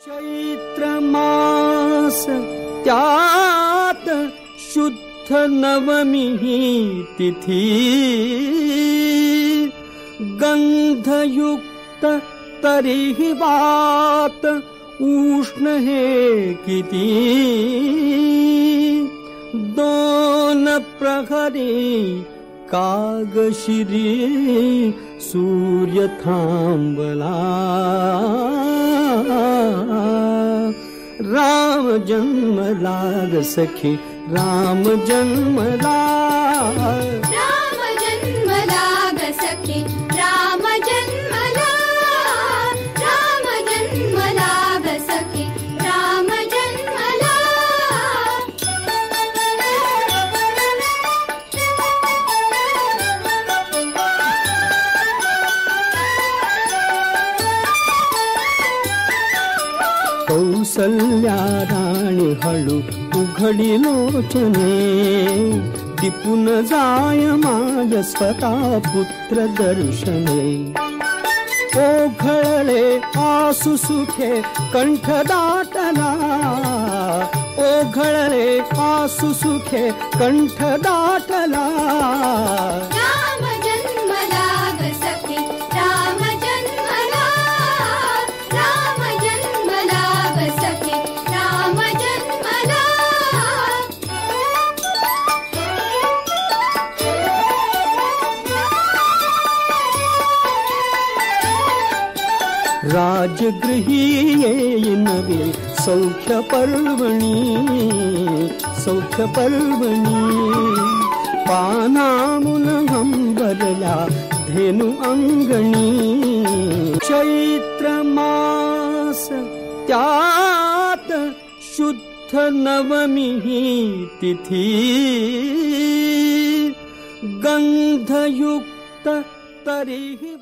चैत्र मास त्यात शुद्ध नवमी तिथी गंधयुक्त तरीही वात उष्ण हे किती दोन प्रहरी कागशिरी सूर्य थांबला राम जन्मला ग सखी राम जन्मला राम जन्मला ग सखी राम जन्मला राम जन्मला ग सखी राम जन्मला कौसल्या राणी हळू उघडी लोचने दिपून जाय माय स्वतः पुत्र दर्शने ओघळले आसु सुखे कंठ दाटला ओघळले आसु सुखे कंठ दाटला राम जन्मला ग सखी राम जन्मला राम जन्मला ग सखी राम जन्मला राजगृही येईनवे सौख्य पर्वणी पानामुन हंबरल्या धेनु अंगणी चैत्र मास त्यात शुद्ध नवमी तिथी गंधयुक्त तरीही